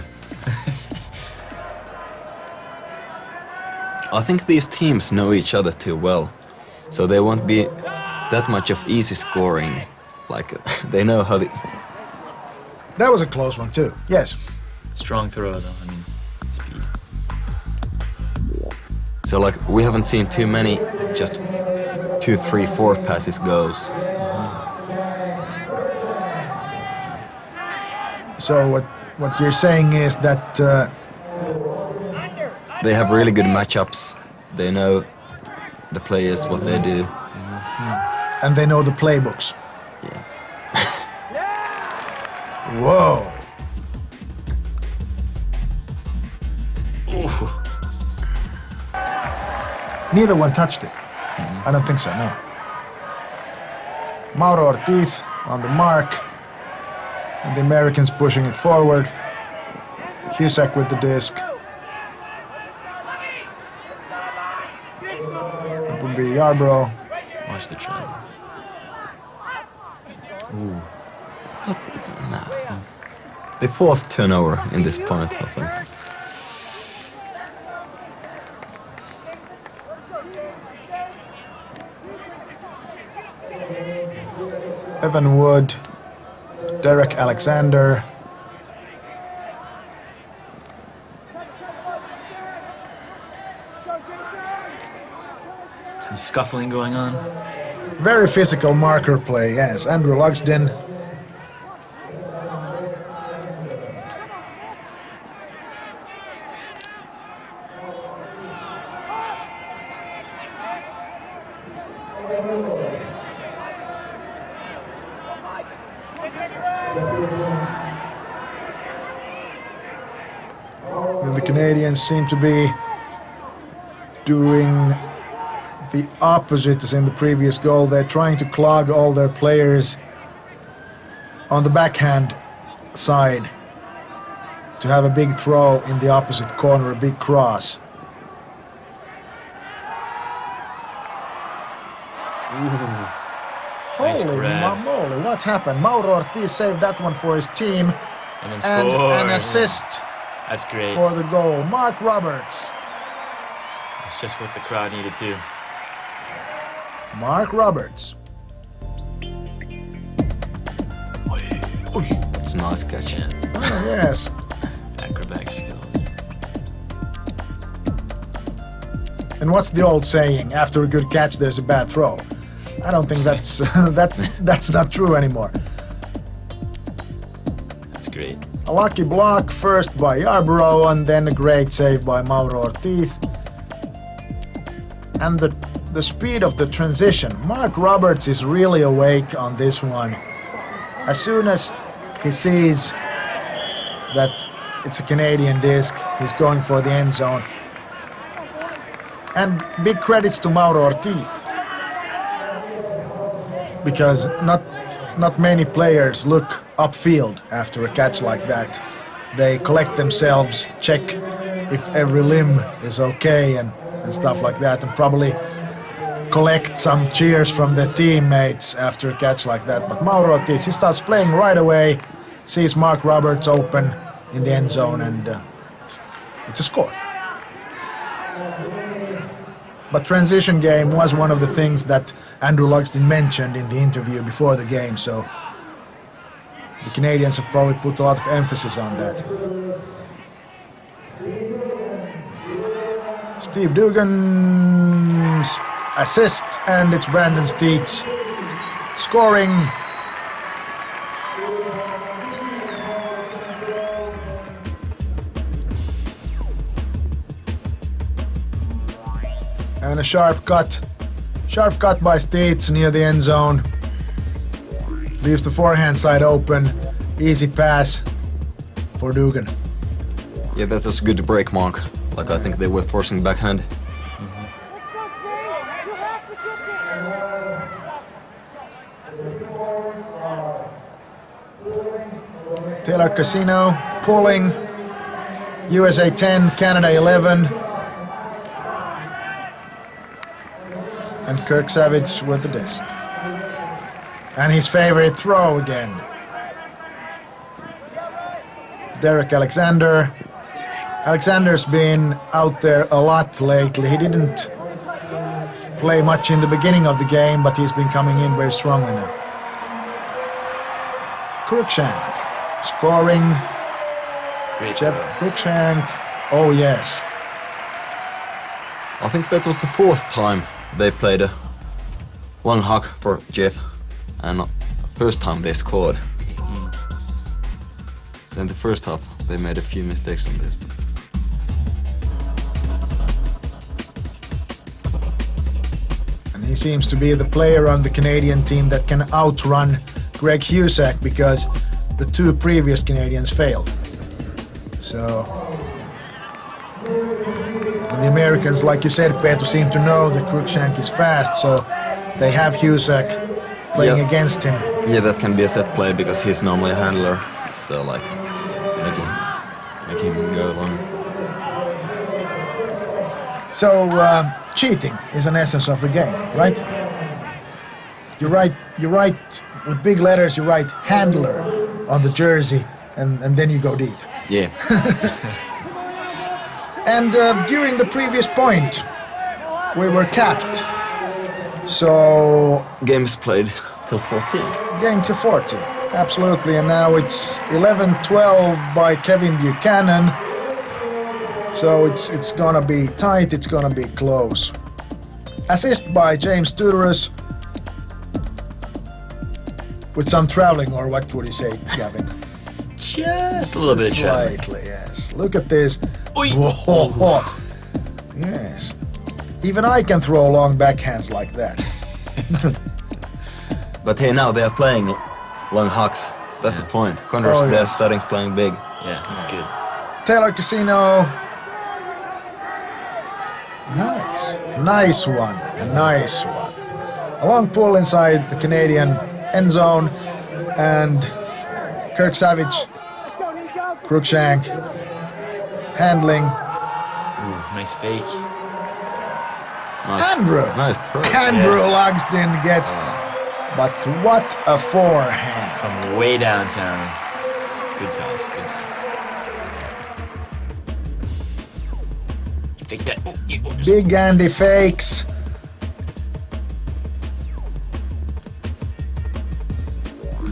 I think these teams know each other too well, so there won't be that much of easy scoring. Like, they know how the... That was a close one too, yes. Strong throw though, I mean, speed. So like we haven't seen too many just 2, 3, 4 passes goes. So what you're saying is that They have really good matchups. They know the players, what they do. and they know the playbooks. Yeah. Whoa. Neither one touched it. I don't think so, no. Mauro Ortiz on the mark. And the Americans pushing it forward. Cusack with the disc. That would be Yarbrough. Watch the trend. Ooh. Nah. The 4th turnover in this point, I think. Evan Wood. Derek Alexander. Some scuffling going on. Very physical marker play, yes. Andrew Lugsden. And the Canadians seem to be doing the opposite as in the previous goal. They're trying to clog all their players on the backhand side to have a big throw in the opposite corner, a big cross. Nice Holy grab. moly, what happened? Mauro Ortiz saved that one for his team And then and scores. an assist That's great. for the goal. Mark Roberts. That's just what the crowd needed too. Mark Roberts. It's a nice catch. Yeah. Oh, yes. Acrobatic skills. And what's the old saying? After a good catch, there's a bad throw. I don't think that's that's not true anymore. That's great. A lucky block first by Yarbrough and then a great save by Mauro Ortiz. And the speed of the transition. Mark Roberts is really awake on this one. As soon as he sees that it's a Canadian disc, he's going for the end zone. And big credits to Mauro Ortiz. Because not many players look upfield after a catch like that. They collect themselves, check if every limb is okay and stuff like that, and probably collect some cheers from their teammates after a catch like that. But Mauro Ortiz, he starts playing right away, sees Mark Roberts open in the end zone, and it's a score. But transition game was one of the things that Andrew Lugsden mentioned in the interview before the game, so the Canadians have probably put a lot of emphasis on that. Steve Dugan's assist, and it's Brandon Steets scoring. And a sharp cut by Steets near the end zone. Leaves the forehand side open. Easy pass for Dugan. Yeah, that was a good break, Monk. Like I think they were forcing backhand. Taylor Casino pulling. USA 10, Canada 11. And Kirk Savage with the disc. And his favorite throw again. Derek Alexander. Alexander's been out there a lot lately. He didn't play much in the beginning of the game, but he's been coming in very strongly now. Cruikshank scoring. Great Jeff throw. Cruikshank. Oh yes. I think that was the 4th time they played a long huck for Jeff, and first time they scored. So in the first half, they made a few mistakes on this. And he seems to be the player on the Canadian team that can outrun Greg Husak, because the 2 previous Canadians failed. So, and the Americans, like you said, Peetu, seem to know that Cruikshank is fast, so they have Husak playing against him. Yeah, that can be a set play because he's normally a handler, so like make him go long. So, cheating is an essence of the game, right? You write with big letters, you write handler on the jersey, and then you go deep. Yeah. And during the previous point, we were capped. So, Games played till 14. game to 40, absolutely. And now it's 11-12 by Kevin Buchanan. So it's gonna be tight, it's gonna be close. Assist by James Tudorus. With some traveling, or what would you say, Gavin? Just a little bit of traveling. Slightly, yes. Look at this. Oi. Whoa. Yes. Even I can throw long backhands like that. But hey, now they are playing long hucks. That's the point. Condors, they're starting playing big. Yeah, that's good. Taylor Casino. Nice. A nice one. A nice one. A long pull inside the Canadian end zone. And Kirk Savage, Cruikshank, handling. Ooh, nice fake. Nice. Andrew. Nice throw. Andrew Yes. Lugsden gets. But what a forehand. From way downtown. Good toss, good toss. Fake that. Oh, yeah, Big Andy fakes.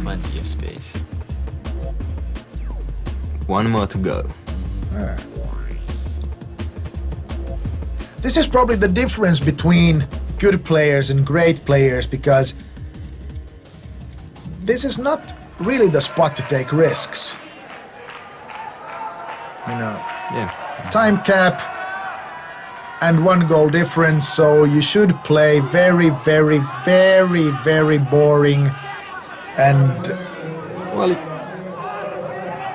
plenty of space. One more to go. This is probably the difference between good players and great players, because this is not really the spot to take risks. You know, Yeah. time cap and 1 goal difference, so you should play very, very, very, very boring and Well,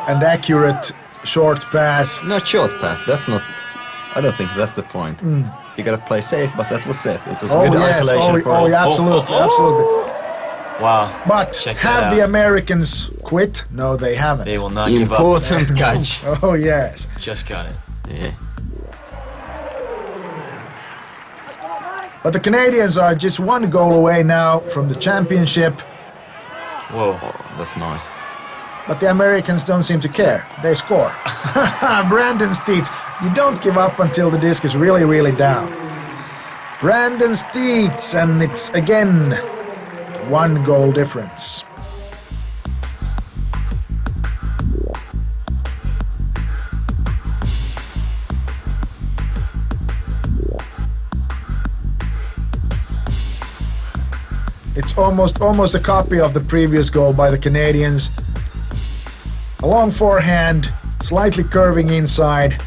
accurate short pass. not short pass. That's not. I don't think that's the point. You gotta play safe, but that was safe. It was good isolation for all. yeah, absolutely, absolutely. Wow. But Check that have out. the Americans quit? No, they haven't. They will not give up. Important catch. Oh yes. Just got it. Yeah. But the Canadians are just 1 goal away now from the championship. Whoa. Oh, that's nice. But the Americans don't seem to care. They score. Brandon Steeds. You don't give up until the disc is really, really down. Brandon Steeds, and it's again 1 goal difference. It's almost a copy of the previous goal by the Canadians. A long forehand, slightly curving inside.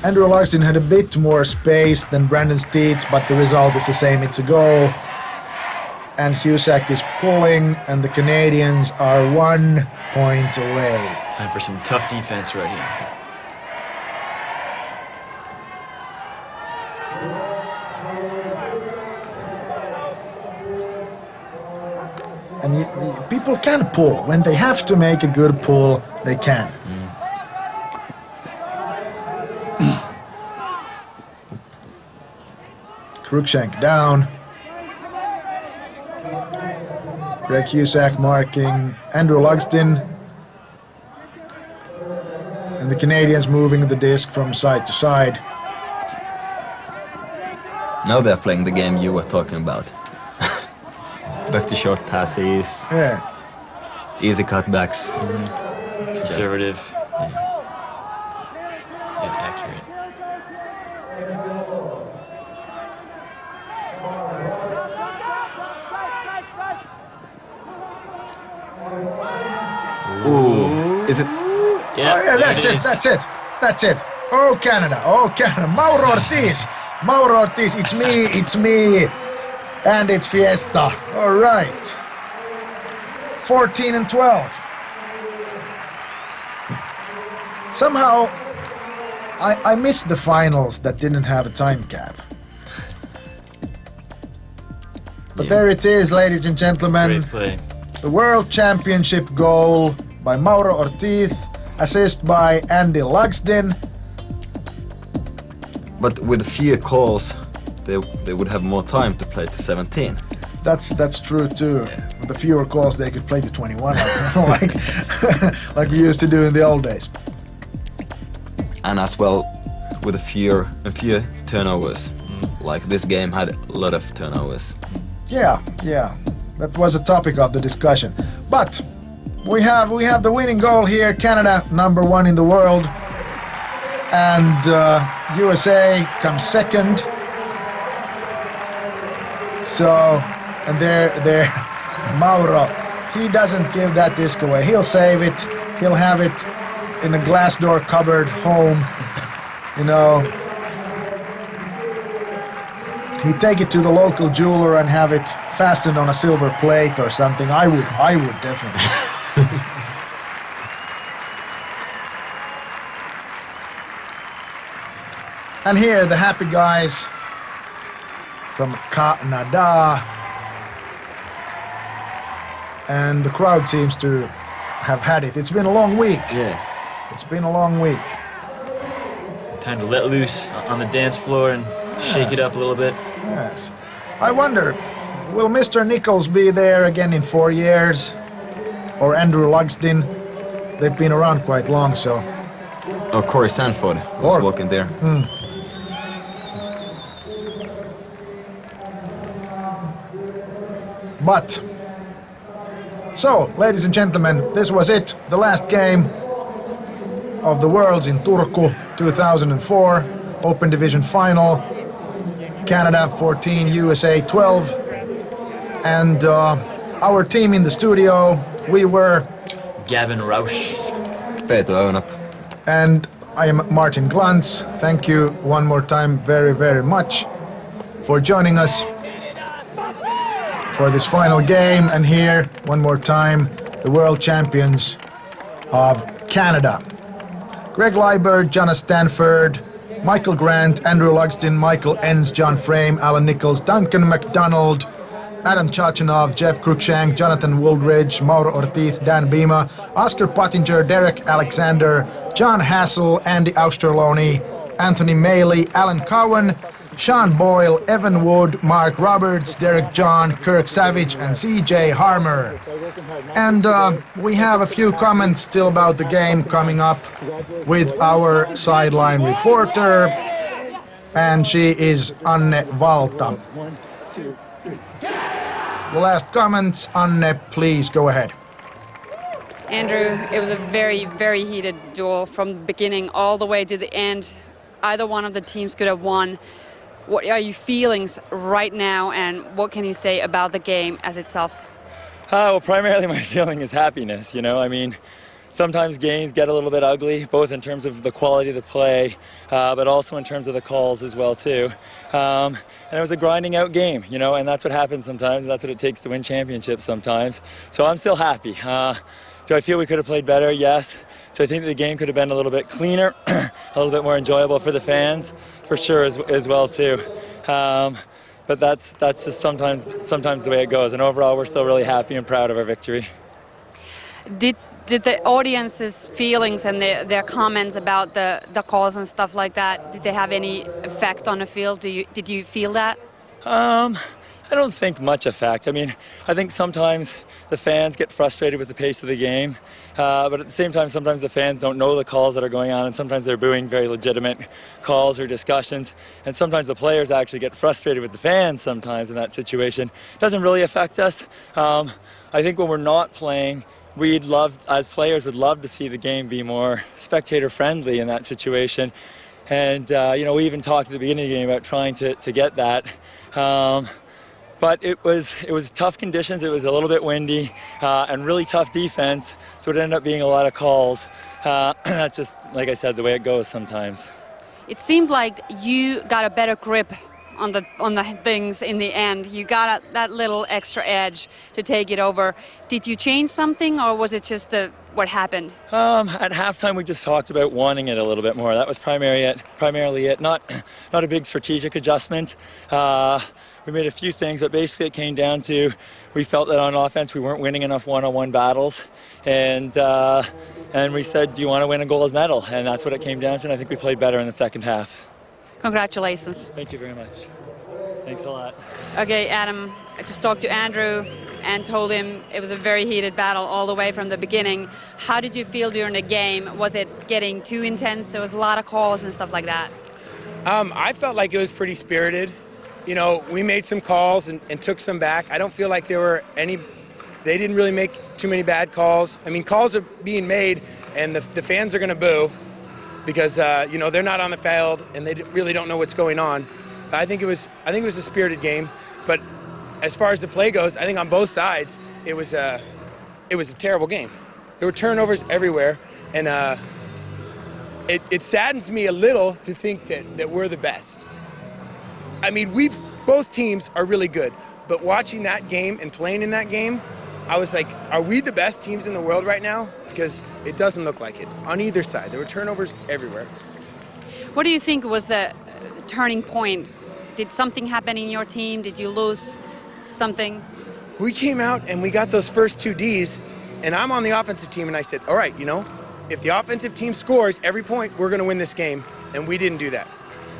Andrew Lugsden had a bit more space than Brandon Steeds, but the result is the same, it's a goal. And Husak is pulling, and the Canadians are 1 point away. Time for some tough defense right here. And people can pull. When they have to make a good pull, they can. Cruikshank down. Greg Husak marking Andrew Lugsden. And the Canadians moving the disc from side to side. Now they're playing the game you were talking about. Back to short passes, Yeah. easy cutbacks. Conservative. Yet accurate. Is it? Yeah, Oh, yeah, that's it. Oh, Canada. Mauro Ortiz. It's me. And it's Fiesta. All right. 14 and 12. Somehow, I missed the finals that didn't have a time cap. But there it is, ladies and gentlemen. Great play. The World Championship goal by Mauro Ortiz, assist by Andy Lugsden. But with fewer calls, they would have more time to play to 17. That's true too. With the fewer calls, they could play to 21, like we used to do in the old days. And as well, with a fewer turnovers. Like this game had a lot of turnovers. Yeah, that was a topic of the discussion. But we have the winning goal here. Canada #1 in the world, and USA comes second. So, and there, Mauro, he doesn't give that disc away. He'll save it. He'll have it in a glass door cupboard home. You know, he'd take it to the local jeweler and have it fastened on a silver plate or something. I would definitely. And here, the happy guys from Canada. And the crowd seems to have had it. It's been a long week. Yeah. It's been a long week. Time to let loose on the dance floor and shake it up a little bit. Yes. I wonder, will Mr. Nichols be there again in 4 years? Or Andrew Lugsden? They've been around quite long, so. Or Corey Sanford was walking there. But, so, ladies and gentlemen, this was it. The last game of the Worlds in Turku 2004. Open Division Final. Canada 14, USA 12. And our team in the studio, we were Gavin Rausch. Peetu Ounap. and I am Martin Glantz. Thank you one more time very, very much for joining us for this final game. And here, one more time, the world champions of Canada. Greg Liebert, Jonas Stanford, Michael Grant, Andrew Lugsden, Michael Enns, John Frame, Alan Nichols, Duncan MacDonald, Adam Chachanov, Jeff Cruikshank, Jonathan Wooldridge, Mauro Ortiz, Dan Bima, Oscar Pottinger, Derek Alexander, John Hassel, Andy Austerloni, Anthony Maley, Alan Cowan, Sean Boyle, Evan Wood, Mark Roberts, Derek John, Kirk Savage, and CJ Harmer. And we have a few comments still about the game coming up with our sideline reporter, and she is Anne Valta. The last comments, Anne, please go ahead. Andrew, it was a very, very heated duel from the beginning all the way to the end. Either one of the teams could have won. What are your feelings right now, and what can you say about the game as itself? Well, primarily my feeling is happiness, you know. I mean, sometimes games get a little bit ugly, both in terms of the quality of the play, but also in terms of the calls as well, too. And it was a grinding out game, you know, and that's what happens sometimes. That's what it takes to win championships sometimes. So I'm still happy. Do I feel we could have played better? Yes. So I think the game could have been a little bit cleaner, a little bit more enjoyable for the fans, for sure, as well, too. But that's just sometimes the way it goes. And overall, we're still really happy and proud of our victory. Did the audience's feelings and their comments about the calls and stuff like that, did they have any effect on the field? Did you feel that? I don't think much effect. I mean, I think sometimes the fans get frustrated with the pace of the game, but at the same time, sometimes the fans don't know the calls that are going on, and sometimes they're booing very legitimate calls or discussions, and sometimes the players actually get frustrated with the fans sometimes in that situation. It doesn't really affect us. I think when we're not playing, we'd love, as players, would love to see the game be more spectator-friendly in that situation. And, you know, we even talked at the beginning of the game about trying to get that. but it was tough conditions. It was a little bit windy and really tough defense, so it ended up being a lot of calls. That's just, like I said, the way it goes sometimes. It seemed like you got a better grip on the things in the end. You got that little extra edge to take it over. Did you change something, or was it just what happened? At halftime, we just talked about wanting it a little bit more. That was primarily it. Not a big strategic adjustment. We made a few things, but basically it came down to we felt that on offense we weren't winning enough one-on-one battles, and we said, do you want to win a gold medal? And that's what it came down to, and I think we played better in the second half. Congratulations. Thank you very much. Thanks a lot. Okay, Adam, I just talked to Andrew and told him it was a very heated battle all the way from the beginning. How did you feel during the game? Was it getting too intense? There was a lot of calls and stuff like that. I felt like it was pretty spirited. You know, we made some calls and took some back. I don't feel like there were they didn't really make too many bad calls. I mean, calls are being made and the fans are going to boo because, you know, they're not on the field and they really don't know what's going on. I think it was a spirited game, but as far as the play goes, I think on both sides, it was a terrible game. There were turnovers everywhere, and it saddens me a little to think that we're the best. I mean, both teams are really good, but watching that game and playing in that game, I was like, are we the best teams in the world right now? Because it doesn't look like it on either side. There were turnovers everywhere. What do you think was the turning point? Did something happen in your team? Did you lose something? We came out and we got those first 2 Ds, and I'm on the offensive team, and I said, all right, you know, if the offensive team scores every point, we're going to win this game, and we didn't do that.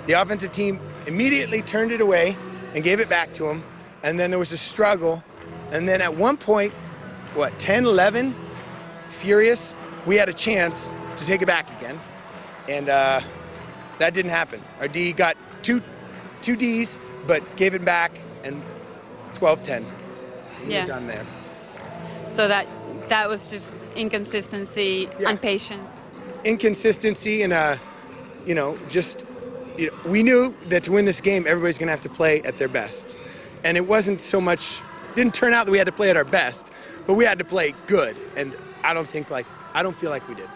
The offensive team immediately turned it away and gave it back to them, and then there was a struggle, and then at one point, 10-11, furious, we had a chance to take it back again, and that didn't happen. Our D got two Ds, but gave it back, and 12-10. We were done there. So that was just inconsistency and patience. Inconsistency and you know, just we knew that to win this game, everybody's going to have to play at their best, and it wasn't so much. Didn't turn out that we had to play at our best, but we had to play good, and I don't feel like we did.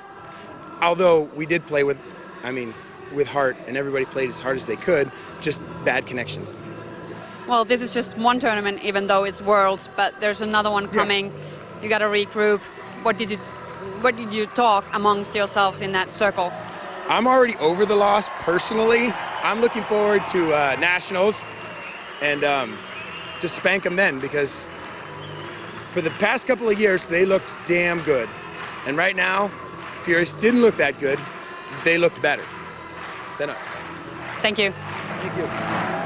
Although we did play with heart, and everybody played as hard as they could, just bad connections. Well, this is just one tournament, even though it's Worlds, but there's another one coming. Yeah. You got to regroup. What did you talk amongst yourselves in that circle? I'm already over the loss personally. I'm looking forward to nationals and to spank them then, because for the past couple of years they looked damn good, and right now Furious didn't look that good. They looked better than us. Thank you. Thank you.